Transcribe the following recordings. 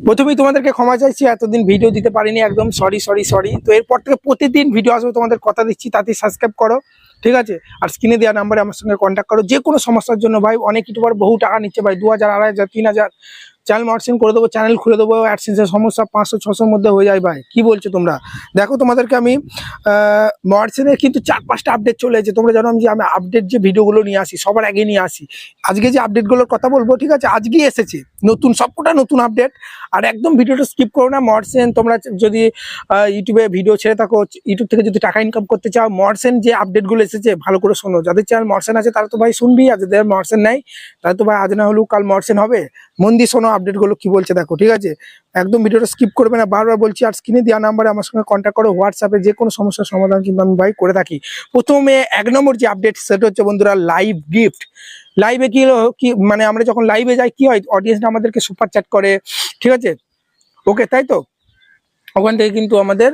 প্রথমেই তোমাদেরকে ক্ষমা চাইছি, এতদিন ভিডিও দিতে পারিনি, একদম সরি সরি সরি। তো এরপর থেকে প্রতিদিন ভিডিও আসবে, তোমাদের কথা দিচ্ছি। তাতেই সাবস্ক্রাইব করো, ঠিক আছে? আর স্ক্রিনে দেওয়া নাম্বারে আমার সঙ্গে কন্ট্যাক্ট করো যে কোনো সমস্যার জন্য। ভাই অনেক ইউটিউবার বহু টাকা নিচ্ছে ভাই, 2000, 2500, 3000। চ্যানেল মডারেশন করে দেবো, চ্যানেল খুলে দেবো, অ্যাডসেন্সের সমস্যা 500-600 মধ্যে হয়ে যায় ভাই। কি বলছো তোমরা? দেখো তোমাদেরকে আমি মডারেশনের কিন্তু 4-5টা আপডেট চলে এসেছে। তোমরা জানো আমি আপডেট যে ভিডিওগুলো নিয়ে আসি সবার আগে নিয়ে আসি। আজকে যে আপডেটগুলোর কথা বলবো, ঠিক আছে, আজকেই এসেছে নতুন, সবকটা নতুন আপডেট। আর একদম ভিডিওটা স্কিপ করো না। মডারেশন তোমরা যদি ইউটিউবে ভিডিও ছেড়ে থাকো, ইউটিউব থেকে যদি টাকা ইনকাম করতে চাও, মডারেশন যে আপডেটগুলো এসেছে ভালো করে শোনো। যাদের চ্যানেল মডারেশন আছে তারা তো ভাই শুনবি, আর যাদের মডারেশন নাই তারা তো ভাই আজ না হলেও কাল মডারেশন হবে। মন দিয়ে শোনো আপডেটগুলো কি বলছে, দেখো, ঠিক আছে? একদম ভিডিওটা স্কিপ করবে না, বারবার বলছি। আর স্ক্রিনে দেওয়া নাম্বারে আমার সঙ্গে কন্ট্যাক্ট করো, হোয়াটসঅ্যাপে যে কোনো সমস্যার সমাধান কিন্তু আমি ভাই করে থাকি। প্রথমে 1 নম্বর যে আপডেট সেটা হচ্ছে বন্ধুরা লাইভ গিফট। লাইভে কি মানে আমরা যখন লাইভে যাই কি হয়, অডিয়েন্সরা আমাদেরকে সুপার চ্যাট করে, ঠিক আছে? ওকে, তাই তো ওখান থেকে কিন্তু আমাদের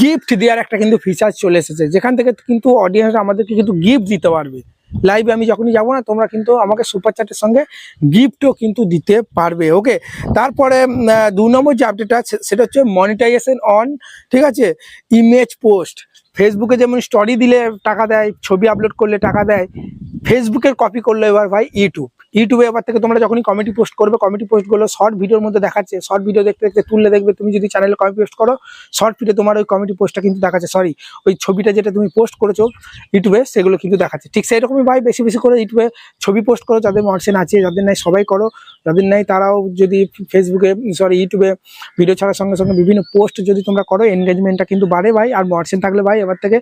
গিফট দেওয়ার একটা কিন্তু ফিচার চলে এসেছে, যেখান থেকে কিন্তু অডিয়েন্সরা আমাদেরকে কিন্তু গিফট দিতে পারবে। লাইভে আমি যখনই যাবো না, তোমরা কিন্তু আমাকে সুপার চ্যাটের সঙ্গে গিফটও কিন্তু দিতে পারবে। ওকে, তারপরে 2 নম্বর যে আপডেটটা সেটা হচ্ছে মনিটাইজেশন অন, ঠিক আছে? Image post. ফেসবুকে যেমন স্টোরি দিলে টাকা দেয়, ছবি আপলোড করলে টাকা দেয়, ফেসবুকের কপি করলো এবার ভাই ইউটিউবে এবার থেকে তোমরা যখনই কমেডি পোস্ট করবে, কমেডি পোস্টগুলো শর্ট ভিডিওর মধ্যে দেখাচ্ছে। শর্ট ভিডিও দেখতে দেখতে তুললে দেখবে, তুমি যদি চ্যানেলে কমেডি পোস্ট করো, শর্ট ভিডিও তোমার ওই কমেডি পোস্টটা কিন্তু দেখাচ্ছে, সরি ওই ছবিটা যেটা তুমি পোস্ট করেছো ইউটিউবে সেগুলো কিন্তু দেখাচ্ছে। ঠিক সেই রকমই ভাই বেশি বেশি করে ইউটিউবে ছবি পোস্ট করো, যাদের মডারেশন আছে, যাদের নাই সবাই করো, যাদের নাই তারাও যদি ফেসবুকে ইউটিউবে ভিডিও ছাড়ার সঙ্গে সঙ্গে বিভিন্ন পোস্ট যদি তোমরা করো, এনগেজমেন্টটা কিন্তু বাড়ে ভাই। আর মডারেশন থাকলে ভাই এবার থেকে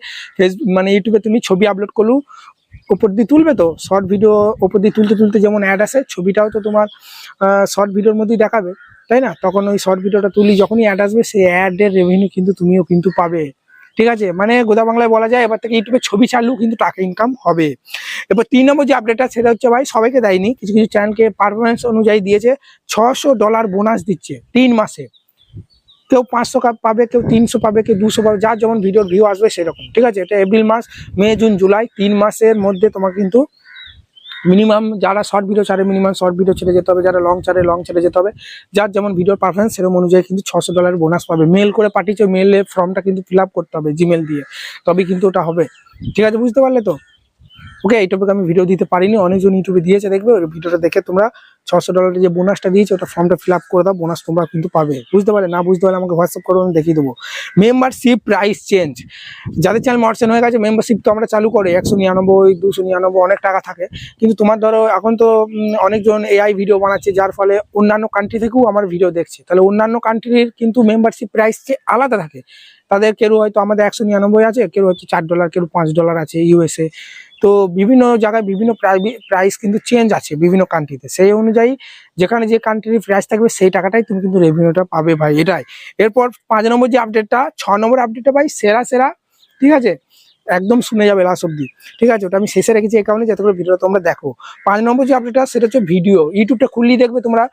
ইউটিউবে তুমি ছবি আপলোড করলো, উপর দিয়ে তুলবে তো শর্ট ভিডিও, উপর দিয়ে তুলতে তুলতে যেমন অ্যাড আসে, ছবিটাও তো তোমার শর্ট ভিডিওর মধ্যেই দেখাবে, তাই না? তখন ওই শর্ট ভিডিওটা তুলি যখনই অ্যাড আসবে, সেই অ্যাডের রেভিনিউ কিন্তু তুমিও কিন্তু পাবে, ঠিক আছে? মানে গোদা বাংলায় বলা যায় এবার থেকে ইউটিউবে ছবি চালু কিন্তু টাকা ইনকাম হবে। এবার 3 নম্বর যে আপডেটটা সেটা হচ্ছে ভাই সবাইকে দেয়নি, কিছু কিছু চ্যানেলকে পারফরমেন্স অনুযায়ী দিয়েছে। $600 বোনাস দিচ্ছে 3 মাসে। কেউ 500 পাবে, কেউ 300 পাবে, কেউ 200 পাবে, যার যেমন ভিডিওর ভিউ আসবে সেরকম, ঠিক আছে? এটা এপ্রিল মাস, মে, জুন, জুলাই 3 মাসের মধ্যে তোমার কিন্তু মিনিমাম যারা শর্ট ভিডিও ছাড়ে মিনিমাম শর্ট ভিডিও ছেড়ে যেতে হবে, যারা লং ছাড়ে লং ছেড়ে যেতে হবে। যার যেমন ভিডিওর পারফরমেন্স সেরকম অনুযায়ী কিন্তু $600 বোনাস পাবে। মেল করে পাঠিয়েছে, মেলের ফর্মটা কিন্তু ফিল আপ করতে হবে জিমেল দিয়ে, তবে কিন্তু ওটা হবে, ঠিক আছে? বুঝতে পারলে তো? ওকে, এই টপিকে আমি ভিডিও দিতে পারিনি, অনেকজন ইউটিউবে দিয়েছে, দেখবে ওই ভিডিওটা দেখে তোমরা $600 যে বোনাসটা দিয়েছে ওটা ফর্মটা ফিল আপ করে দাও, বোনাস তোমরা কিন্তু পাবে। বুঝতে পারলে? না বুঝতে পারলে আমাকে হোয়াটসঅ্যাপ করো, আমি দেখিয়ে দেবো। মেম্বারশিপ প্রাইস চেঞ্জ, যাদের চ্যানেল মডারেশন হয়ে গেছে মেম্বারশিপ তো আমরা চালু করে 199, 299 অনেক টাকা থাকে। কিন্তু তোমার ধরো এখন তো অনেকজন এআই ভিডিও বানাচ্ছে, যার ফলে অন্যান্য কান্ট্রি থেকেও আমার ভিডিও দেখছে, তাহলে অন্যান্য কান্ট্রির কিন্তু মেম্বারশিপ প্রাইস আলাদা থাকে। তাদের কেউ হয়তো আমাদের 199 আছে, কেউ হয়তো $4, কেউ $5 আছে ইউএসএ। তো বিভিন্ন জায়গায় বিভিন্ন প্রাইস কিন্তু চেঞ্জ আছে বিভিন্ন কান্ট্রিতে, সেই অনুযায়ী যেখানে যে কান্ট্রির প্রাইস থাকবে সেই টাকাটাই তুমি কিন্তু রেভিনিউটা পাবে ভাই, এটাই। এরপর 5 নম্বর যে আপডেটটা, 6 নম্বর আপডেটটা ভাই সেরা সেরা, ঠিক আছে? একদম শুনে যাবে লাস্ট অব্দি, ঠিক আছে? ওটা আমি শেষে রেখেছি এই কারণে যাতে করে ভিডিওটা তোমরা দেখো। 5 নম্বর যে আপডেটটা সেটা হচ্ছে ভিডিও। ইউটিউবটা খুললেই দেখবে তোমরা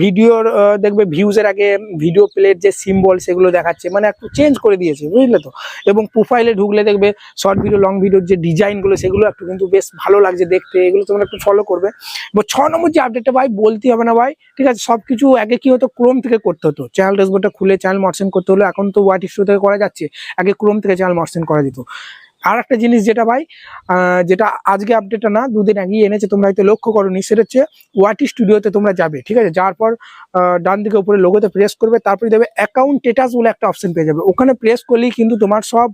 ভিডিওর দেখবে ভিউজের আগে ভিডিও প্লের যে সিম্বল সেগুলো দেখাচ্ছে, মানে একটু চেঞ্জ করে দিয়েছে, বুঝলে তো? এবং প্রোফাইলে ঢুকলে দেখবে শর্ট ভিডিও লং ভিডিওর যে ডিজাইনগুলো সেগুলো একটু কিন্তু বেশ ভালো লাগছে দেখতে, এগুলো তোমরা একটু ফলো করবে। এবার 6 নম্বর যে আপডেটটা ভাই বলতে হবে না ভাই, ঠিক আছে? সবকিছু আগে কি হতো, ক্রোম থেকে করতে হতো, চ্যানেল ড্যাশবোর্ডটা খুলে চ্যানেল মডারেশন করতে হলো, এখন তো ওয়াইটি স্টুডিও থেকে করা যাচ্ছে, আগে ক্রোম থেকে চ্যানেল মডারেশন করা যেত। আর একটা জিনিস যেটা ভাই যেটা আজকে আপডেটটা না, 2 দিন আগেই এনেছে, তোমরা হয়তো লক্ষ্য করোনি, সেটা হচ্ছে ওয়াইটি স্টুডিওতে তোমরা যাবে, ঠিক আছে? যাওয়ার পর ডান দিকে উপরে লোগোতে প্রেস করবে, তারপরে দেবে অ্যাকাউন্ট স্ট্যাটাস বলে একটা অপশন পেয়ে যাবে। ওখানে প্রেস করলেই কিন্তু তোমার সব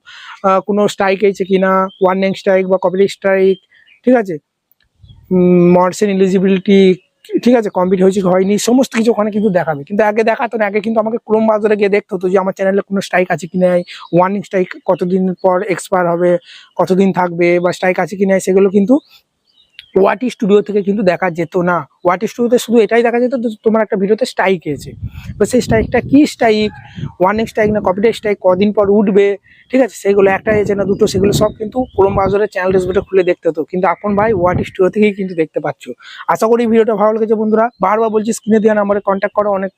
কোনো স্ট্রাইক হয়েছে কিনা, ওয়ার্নিং স্ট্রাইক বা কপিরাইট স্ট্রাইক, ঠিক আছে, মডারেশন এলিজিবিলিটি, ঠিক আছে, কমপ্লিট হয়েছে হয়নি, সমস্ত কিছু ওখানে কিন্তু দেখাবে। কিন্তু আগে দেখাতো না, আগে কিন্তু আমাকে ক্রোম ব্রাউজারে গিয়ে দেখতে হতো যে আমার চ্যানেলে কোনো স্ট্রাইক আছে কি নাই, ওয়ার্নিং স্ট্রাইক কতদিন পর এক্সপায়ার হবে, কতদিন থাকবে, বা স্ট্রাইক আছে কি নাই, সেগুলো কিন্তু ওয়াইটি স্টুডিও থেকে কিন্তু দেখা যেত না। ওয়াইটি স্টুডিওতে শুধু এটাই দেখা যেত তোমার একটা ভিডিওতে স্ট্রাইক এসেছে, তো সেই স্ট্রাইকটা কি স্ট্রাইক, ওয়ার্নিং স্ট্রাইক না কপিরাইট স্ট্রাইক, কদিন পর উঠবে, ঠিক আছে, সেগুলো একটা এসেছে না দুটো, সেগুলো সব কিন্তু ক্রোম ব্রাউজারের চ্যানেল ড্যাশবোর্ডে খুলে দেখতে হতো। কিন্তু এখন ভাই ওয়াইটি স্টুডিও থেকেই কিন্তু দেখতে পাচ্ছ। আশা করি ভিডিওটা ভালো লেগেছে বন্ধুরা। বারবার বলছি স্ক্রিনে দেওয়া নাম্বারে কন্ট্যাক্ট করো, অনেক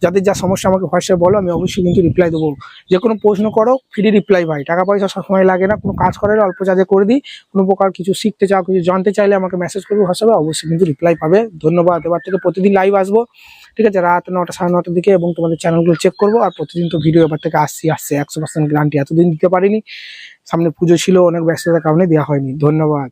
যাদের যা সমস্যা আমাকে হোয়াটসঅ্যাপে বলো, আমি অবশ্যই কিন্তু রিপ্লাই দেবো। যে কোনো প্রশ্ন করো, ফ্রি রিপ্লাই ভাই, টাকা পয়সা সবসময় লাগে না, কোনো কাজ করে অল্প চার্জে করে দিই। কোনো প্রকার কিছু শিখতে চাও, কিছু জানতে চাইলে আমাকে মেসেজ করবো হোয়াটসঅ্যাপে, অবশ্যই কিন্তু রিপ্লাই পাবে। ধন্যবাদ। এবার থেকে প্রতিদিন লাইভ আসবো, ঠিক আছে, রাত 9টা 9:30 দিকে, এবং তোমাদের চ্যানেলগুলো চেক করবো। আর প্রতিদিন তো ভিডিও এবার থেকে আসছে 100% গ্যারান্টি। এতদিন দিতে পারিনি, সামনে পুজো ছিল, অনেক ব্যস্ততার কারণে দেওয়া হয়নি। ধন্যবাদ।